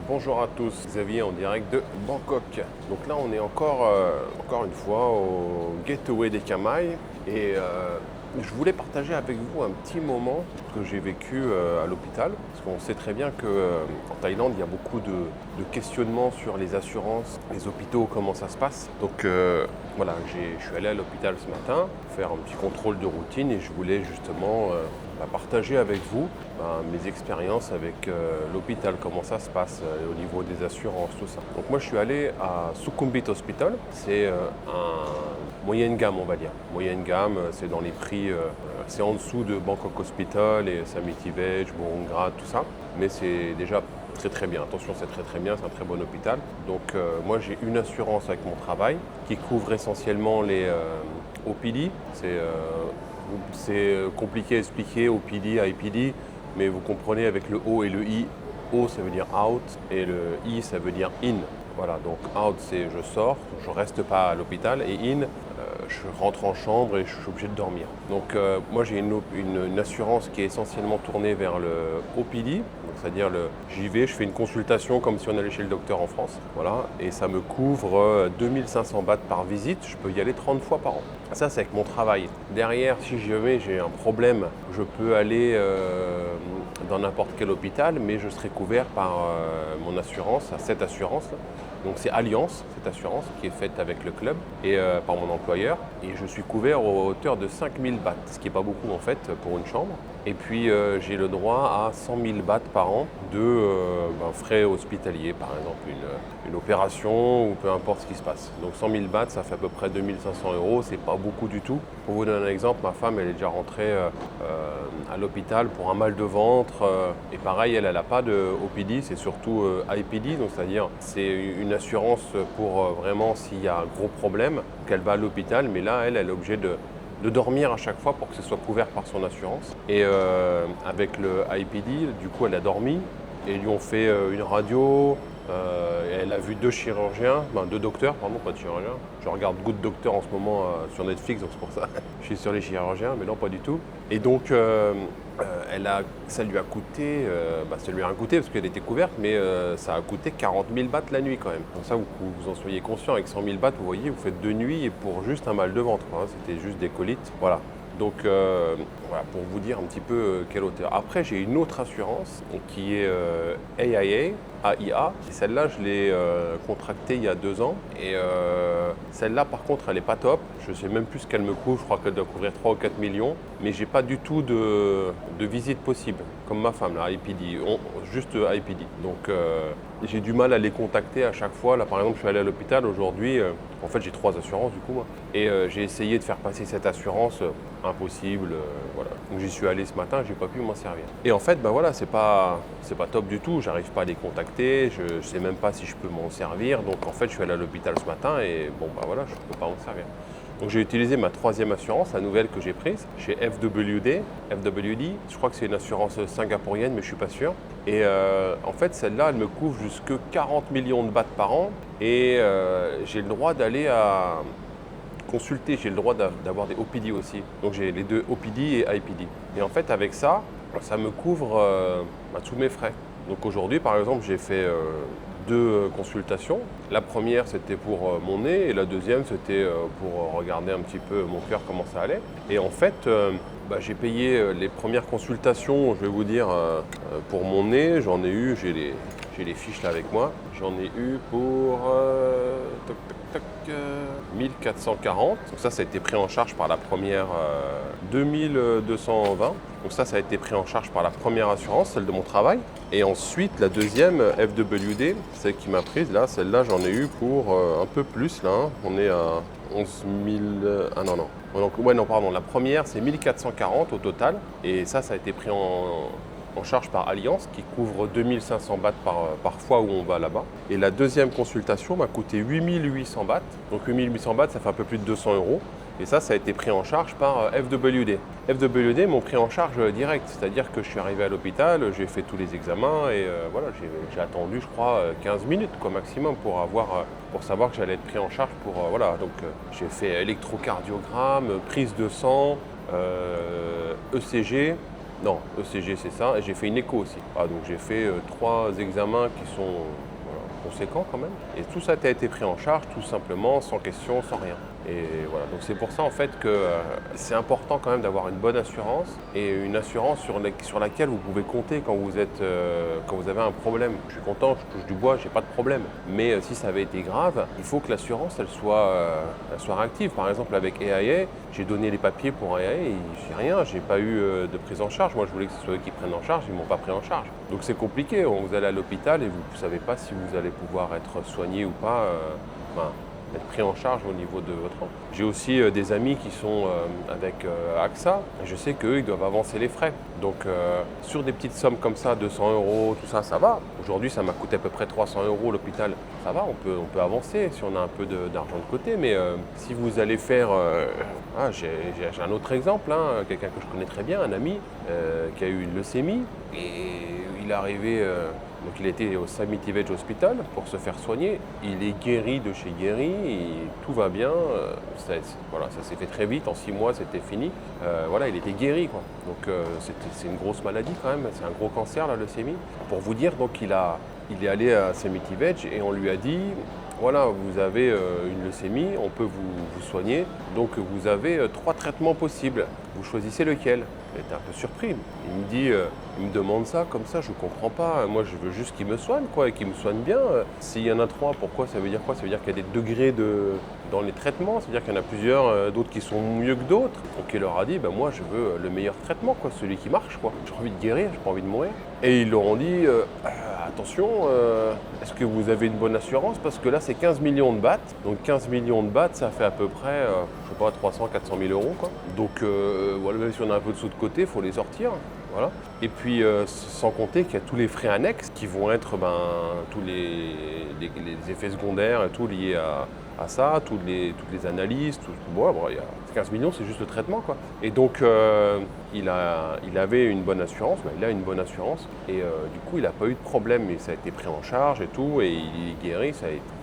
Bonjour à tous, Xavier en direct de Bangkok. Donc là on est encore une fois au Gateway des Kamai et je voulais partager avec vous un petit moment que j'ai vécu à l'hôpital. Parce qu'on sait très bien qu'en Thaïlande il y a beaucoup de questionnements sur les assurances, les hôpitaux, comment ça se passe. Donc voilà, je suis allé à l'hôpital ce matin faire un petit contrôle de routine et je voulais justement partager avec vous mes expériences avec l'hôpital, comment ça se passe au niveau des assurances, tout ça. Donc moi je suis allé à Sukhumvit Hospital, c'est un moyenne gamme on va dire. Moyenne gamme, c'est dans les prix, c'est en dessous de Bangkok Hospital et Samiti Vej, Bumrungrad, tout ça. Mais c'est déjà très bien, attention c'est très bien, c'est un très bon hôpital. Donc moi j'ai une assurance avec mon travail qui couvre essentiellement les OPD, c'est compliqué à expliquer, OPD, IPD, mais vous comprenez avec le O et le I. O ça veut dire out et le I ça veut dire in. Voilà, donc out c'est je sors, je reste pas à l'hôpital et in je rentre en chambre et je suis obligé de dormir. Donc moi j'ai une assurance qui est essentiellement tournée vers le OPD, c'est-à-dire j'y vais, je fais une consultation comme si on allait chez le docteur en France, voilà, et ça me couvre 2500 bahts par visite, je peux y aller 30 fois par an. Ça c'est avec mon travail. Derrière, si jamais j'ai un problème, je peux aller dans n'importe quel hôpital, mais je serai couvert par mon assurance, cette assurance-là. Donc c'est Alliance, cette assurance qui est faite avec le club et par mon employeur. Et je suis couvert à hauteur de 5000 bahts, ce qui n'est pas beaucoup en fait pour une chambre. Et puis j'ai le droit à 100 000 bahts par an de frais hospitaliers, par exemple une opération ou peu importe ce qui se passe. Donc 100 000 bahts, ça fait à peu près 2500 €, c'est pas beaucoup du tout. Pour vous donner un exemple, ma femme elle est déjà rentrée à l'hôpital pour un mal de ventre. Et pareil, elle n'a pas de OPD, c'est surtout IPD, donc c'est-à-dire c'est une assurance pour vraiment s'il y a un gros problème, qu'elle va à l'hôpital, mais là elle est obligée de dormir à chaque fois pour que ce soit couvert par son assurance. Et avec le IPD, du coup elle a dormi et ils lui ont fait une radio. Elle a vu deux docteurs, pardon, pas de chirurgiens. Je regarde Good Doctor en ce moment sur Netflix, donc c'est pour ça. Je suis sur les chirurgiens, mais non, pas du tout. Et donc, ça lui a coûté, ça lui a rien coûté parce qu'elle était couverte, mais ça a coûté 40 000 bahts la nuit quand même. Comme ça, vous en soyez conscient, avec 100 000 bahts, vous voyez, vous faites 2 nuits et pour juste un mal de ventre, hein. C'était juste des colites. Voilà. Donc voilà, pour vous dire un petit peu quelle hauteur. Après, j'ai une autre assurance qui est AIA. Et celle-là, je l'ai contractée il y a 2 ans. Et celle-là, par contre, elle n'est pas top. Je ne sais même plus ce qu'elle me couvre. Je crois qu'elle doit couvrir 3 ou 4 millions. Mais j'ai pas du tout de visite possible, comme ma femme, là, IPD. Juste IPD. Donc j'ai du mal à les contacter à chaque fois. Là, par exemple, je suis allé à l'hôpital aujourd'hui. En fait, j'ai 3 assurances du coup, moi. Et j'ai essayé de faire passer cette assurance, impossible. Voilà. Donc j'y suis allé ce matin, j'ai pas pu m'en servir. Et en fait, voilà, c'est pas top du tout. J'arrive pas à les contacter. Je sais même pas si je peux m'en servir. Donc en fait, je suis allé à l'hôpital ce matin et voilà, je peux pas m'en servir. Donc j'ai utilisé ma 3e assurance, la nouvelle que j'ai prise, chez FWD. Je crois que c'est une assurance singapourienne, mais je suis pas sûr. Et en fait, celle-là, elle me couvre jusque 40 millions de bahts par an. Et j'ai le droit d'aller à consulter, j'ai le droit d'avoir des OPD aussi. Donc j'ai les deux OPD et IPD. Et en fait, avec ça, ça me couvre tous mes frais. Donc aujourd'hui, par exemple, j'ai fait 2 consultations. La première, c'était pour mon nez et la deuxième, c'était pour regarder un petit peu mon cœur, comment ça allait. Et en fait, j'ai payé les premières consultations, je vais vous dire, pour mon nez. J'en ai eu, j'ai les fiches là avec moi. J'en ai eu pour 1440. Donc ça a été pris en charge par la première 2220. Donc ça a été pris en charge par la première assurance, celle de mon travail. Et ensuite, la deuxième, FWD, celle qui m'a prise, là, celle-là, j'en ai eu pour un peu plus, là. Hein. On est à 11 000... Ah non. Donc, pardon, la première, c'est 1440 au total. Et ça a été pris en charge par Alliance qui couvre 2500 bahts par fois où on va là-bas. Et la deuxième consultation m'a coûté 8800 bahts. Donc 8800 bahts, ça fait un peu plus de 200 €. Et ça a été pris en charge par FWD. FWD m'ont pris en charge direct, c'est-à-dire que je suis arrivé à l'hôpital, j'ai fait tous les examens et voilà, j'ai attendu, je crois, 15 minutes maximum pour savoir que j'allais être pris en charge pour voilà. Donc j'ai fait électrocardiogramme, prise de sang, ECG. Non, ECG c'est ça, et j'ai fait une écho aussi. Ah, donc j'ai fait 3 examens qui sont voilà, conséquents quand même. Et tout ça a été pris en charge tout simplement, sans question, sans rien. Et voilà, donc c'est pour ça en fait que c'est important quand même d'avoir une bonne assurance et une assurance sur laquelle vous pouvez compter quand vous avez un problème. Je suis content, je touche du bois, j'ai pas de problème. Mais si ça avait été grave, il faut que l'assurance elle soit réactive. Par exemple avec AIA, j'ai donné les papiers pour AIA et j'ai rien, j'ai pas eu de prise en charge. Moi je voulais que ce soit eux qui prennent en charge, ils m'ont pas pris en charge. Donc c'est compliqué, vous allez à l'hôpital et vous ne savez pas si vous allez pouvoir être soigné ou pas. Enfin, être pris en charge au niveau de votre rang. J'ai aussi des amis qui sont avec AXA et je sais qu'eux, ils doivent avancer les frais. Donc sur des petites sommes comme ça, 200 euros, tout ça, ça va. Aujourd'hui, ça m'a coûté à peu près 300 euros l'hôpital. Ça va, on peut avancer si on a un peu d'argent de côté. Mais si vous allez faire... j'ai un autre exemple, hein, quelqu'un que je connais très bien, un ami qui a eu une leucémie et il est arrivé... Donc il était au Samity Veg Hospital pour se faire soigner. Il est guéri de chez guéri, tout va bien. Voilà, ça s'est fait très vite, en 6 mois c'était fini. Voilà, il était guéri, quoi. Donc c'est une grosse maladie quand même, c'est un gros cancer la leucémie. Pour vous dire, donc il est allé à Samity Veg et on lui a dit voilà, vous avez une leucémie, on peut vous soigner. Donc vous avez 3 traitements possibles. Vous choisissez lequel? J'étais un peu surpris. Il me demande ça comme ça, je ne comprends pas. Moi, je veux juste qu'il me soigne, quoi, et qu'il me soigne bien. S'il y en a 3, pourquoi? Ça veut dire quoi? Ça veut dire qu'il y a des degrés dans les traitements. Ça veut dire qu'il y en a plusieurs, d'autres qui sont mieux que d'autres. Donc il leur a dit, moi, je veux le meilleur traitement, quoi, celui qui marche, quoi. J'ai envie de guérir, j'ai pas envie de mourir. Et ils leur ont dit, attention, est-ce que vous avez une bonne assurance? Parce que là, c'est 15 millions de bahts. Donc 15 millions de bahts, ça fait à peu près, je sais pas, 300-400 000 euros, quoi. Donc voilà, même si on a un peu de sous de côté, il faut les sortir. Voilà. Et puis, sans compter qu'il y a tous les frais annexes qui vont être tous les effets secondaires et tout liés à ça, toutes les analyses. Bon, il y a 15 millions, c'est juste le traitement, quoi. Et donc, il avait une bonne assurance, il a une bonne assurance. Et du coup, il n'a pas eu de problème, mais ça a été pris en charge et tout, et il est guéri.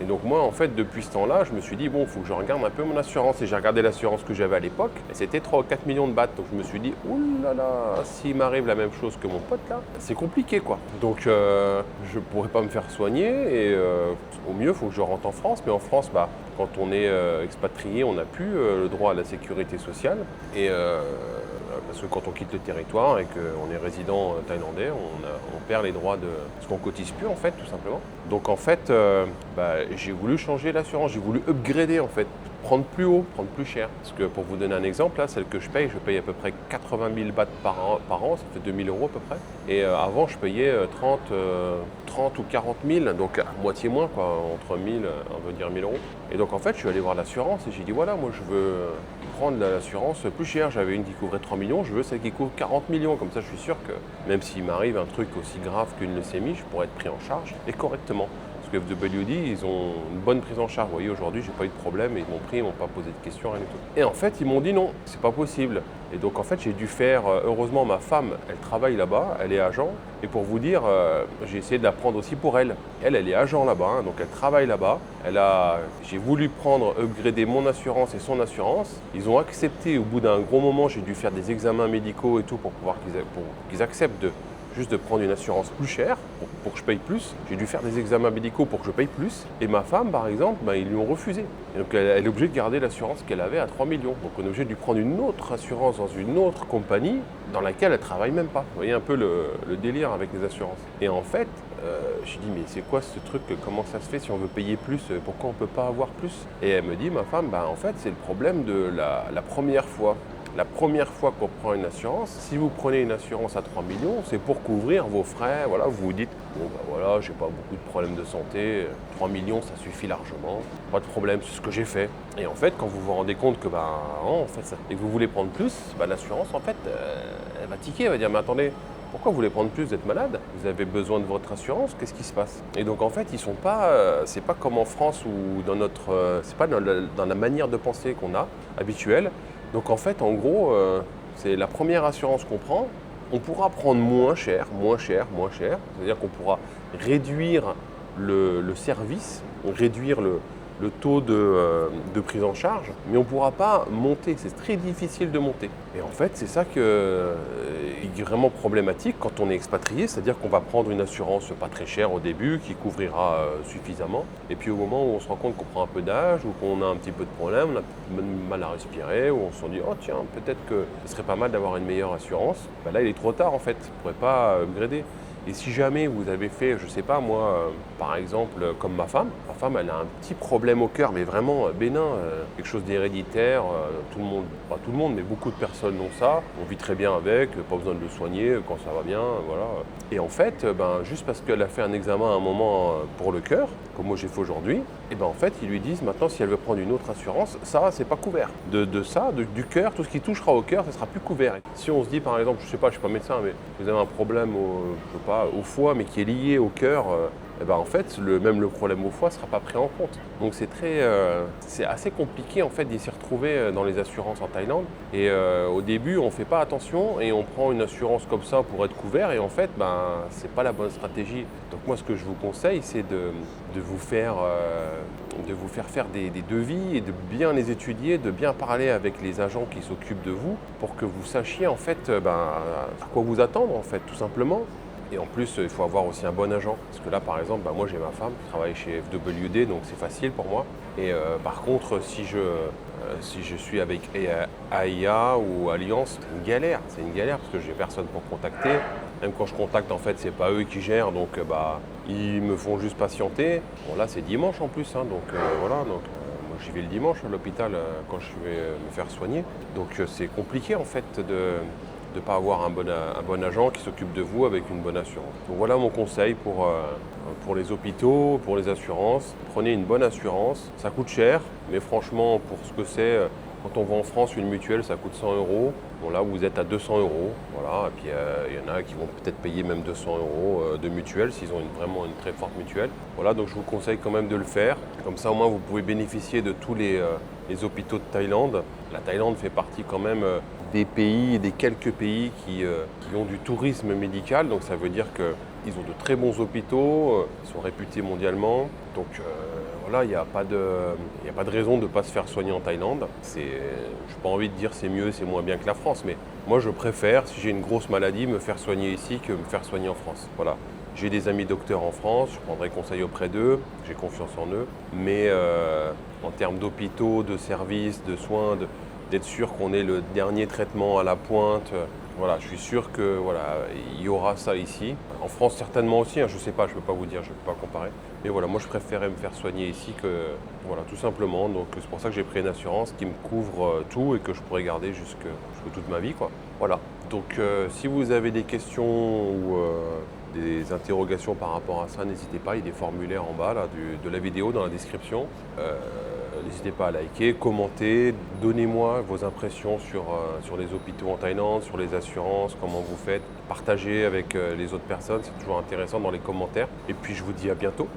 Et donc, moi, en fait, depuis ce temps-là, je me suis dit, bon, il faut que je regarde un peu mon assurance. Et j'ai regardé l'assurance que j'avais à l'époque, et c'était 3 ou 4 millions de bahts. Donc, je me suis dit, oulala, s'il m'arrive la même chose que mon pote là, c'est compliqué, quoi. Donc, je ne pourrais pas me faire soigner, et au mieux, il faut que je rentre en France. Mais en France, quand on est expatrié, on n'a plus le droit à la sécurité sociale. Et parce que quand on quitte le territoire et qu'on est résident thaïlandais, on perd les droits parce qu'on cotise plus, en fait, tout simplement. Donc en fait, j'ai voulu changer l'assurance, j'ai voulu upgrader, en fait, prendre plus haut, prendre plus cher. Parce que pour vous donner un exemple, là, celle que je paye à peu près 80 000 bahts par an, ça fait 2 000 euros à peu près. Et avant, je payais 30 ou 40 000, donc à moitié moins, quoi, entre 1000, on veut dire 1000 euros. Et donc en fait, je suis allé voir l'assurance et j'ai dit voilà, moi je veux prendre l'assurance plus chère. J'avais une qui couvrait 3 millions, je veux celle qui couvre 40 millions. Comme ça, je suis sûr que même s'il m'arrive un truc aussi grave qu'une leucémie, je pourrais être pris en charge et correctement. Parce que FWD, ils ont une bonne prise en charge. Vous voyez, aujourd'hui, j'ai pas eu de problème, ils m'ont pris, ils m'ont pas posé de questions, rien du tout. Et en fait, ils m'ont dit non, c'est pas possible. Et donc, en fait, j'ai dû faire, heureusement, ma femme, elle travaille là-bas, elle est agent. Et pour vous dire, j'ai essayé de la prendre aussi pour elle. Elle est agent là-bas, hein, donc elle travaille là-bas. J'ai voulu upgrader mon assurance et son assurance. Ils ont accepté, au bout d'un gros moment, j'ai dû faire des examens médicaux et tout pour qu'ils acceptent juste de prendre une assurance plus chère pour que je paye plus. J'ai dû faire des examens médicaux pour que je paye plus. Et ma femme, par exemple, ils lui ont refusé. Et donc elle est obligée de garder l'assurance qu'elle avait à 3 millions. Donc on est obligé de lui prendre une autre assurance dans une autre compagnie dans laquelle elle ne travaille même pas. Vous voyez un peu le délire avec les assurances. Et en fait, j'ai dit, mais c'est quoi ce truc? Comment ça se fait si on veut payer plus? Pourquoi on ne peut pas avoir plus? Et elle me dit, ma femme, en fait, c'est le problème de la première fois. La première fois qu'on prend une assurance, si vous prenez une assurance à 3 millions, c'est pour couvrir vos frais. Voilà, vous vous dites, bon voilà, j'ai pas beaucoup de problèmes de santé, 3 millions ça suffit largement, pas de problème, c'est ce que j'ai fait. Et en fait, quand vous vous rendez compte que en fait, et que vous voulez prendre plus, l'assurance en fait, elle va tiquer, elle va dire, mais attendez, pourquoi vous voulez prendre plus? Vous êtes malade? Vous avez besoin de votre assurance? Qu'est-ce qui se passe? Et donc en fait, ils sont pas, c'est pas comme en France ou c'est pas dans la manière de penser qu'on a habituelle. Donc en fait, en gros, c'est la première assurance qu'on prend. On pourra prendre moins cher. C'est-à-dire qu'on pourra réduire le service, réduire le taux de prise en charge, mais on ne pourra pas monter. C'est très difficile de monter. Et en fait, c'est ça qui est vraiment problématique quand on est expatrié, c'est-à-dire qu'on va prendre une assurance pas très chère au début, qui couvrira suffisamment. Et puis au moment où on se rend compte qu'on prend un peu d'âge, ou qu'on a un petit peu de problème, on a mal à respirer, ou on se dit « Oh tiens, peut-être que ce serait pas mal d'avoir une meilleure assurance », là il est trop tard en fait, vous ne pourrez pas upgrader. Et si jamais vous avez fait, je ne sais pas moi, par exemple, comme ma femme elle a un petit problème au cœur, mais vraiment bénin, quelque chose d'héréditaire, tout le monde, pas tout le monde, mais beaucoup de personnes ont ça, on vit très bien avec, pas besoin de le soigner quand ça va bien, voilà. Et en fait, juste parce qu'elle a fait un examen à un moment pour le cœur, comme moi j'ai fait aujourd'hui, et en fait ils lui disent maintenant si elle veut prendre une autre assurance, ça c'est pas couvert. Du cœur, tout ce qui touchera au cœur, ça sera plus couvert. Si on se dit par exemple, je sais pas, je suis pas médecin, mais vous avez un problème au foie, mais qui est lié au cœur, en fait, même le problème au foie ne sera pas pris en compte. Donc c'est assez compliqué en fait d'y s'y retrouver dans les assurances en Thaïlande. Et au début, on ne fait pas attention et on prend une assurance comme ça pour être couvert. Et en fait, c'est pas la bonne stratégie. Donc moi, ce que je vous conseille, c'est de vous faire faire des devis et de bien les étudier, de bien parler avec les agents qui s'occupent de vous pour que vous sachiez en fait à quoi vous attendre en fait, tout simplement. Et en plus, il faut avoir aussi un bon agent. Parce que là, par exemple, moi j'ai ma femme qui travaille chez FWD, donc c'est facile pour moi. Et par contre, si je suis avec AIA ou Alliance, c'est une galère. C'est une galère parce que j'ai personne pour contacter. Même quand je contacte, en fait, c'est pas eux qui gèrent, donc ils me font juste patienter. Bon, là, c'est dimanche en plus, donc voilà. Donc, moi, j'y vais le dimanche à l'hôpital quand je vais me faire soigner. Donc, c'est compliqué en fait de ne pas avoir un bon agent qui s'occupe de vous avec une bonne assurance. Donc voilà mon conseil pour les hôpitaux, pour les assurances. Prenez une bonne assurance, ça coûte cher, mais franchement pour ce que c'est, quand on va en France, une mutuelle ça coûte 100 euros. Bon là vous êtes à 200 euros, voilà. Et puis il y en a qui vont peut-être payer même 200 euros de mutuelle s'ils ont vraiment une très forte mutuelle. Voilà, donc je vous conseille quand même de le faire. Comme ça au moins vous pouvez bénéficier de tous les hôpitaux de Thaïlande. La Thaïlande fait partie quand même des quelques pays qui ont du tourisme médical. Donc ça veut dire qu'ils ont de très bons hôpitaux, ils sont réputés mondialement. Donc voilà, il n'y a pas de raison de ne pas se faire soigner en Thaïlande. Je n'ai pas envie de dire c'est mieux, c'est moins bien que la France, mais moi je préfère, si j'ai une grosse maladie, me faire soigner ici que me faire soigner en France. Voilà. J'ai des amis docteurs en France, je prendrai conseil auprès d'eux, j'ai confiance en eux. Mais en termes d'hôpitaux, de services, de soins, d'être sûr qu'on ait le dernier traitement à la pointe, voilà, je suis sûr que il y aura ça ici. En France certainement aussi, je ne sais pas, je ne peux pas vous dire, je ne peux pas comparer. Mais voilà, moi je préférais me faire soigner ici que, voilà, tout simplement. Donc c'est pour ça que j'ai pris une assurance qui me couvre tout et que je pourrais garder jusque toute ma vie, quoi. Voilà. Donc si vous avez des questions ou des interrogations par rapport à ça, n'hésitez pas, il y a des formulaires en bas là, de la vidéo dans la description. N'hésitez pas à liker, commenter, donnez-moi vos impressions sur les hôpitaux en Thaïlande, sur les assurances, comment vous faites, partagez avec les autres personnes, c'est toujours intéressant dans les commentaires. Et puis je vous dis à bientôt.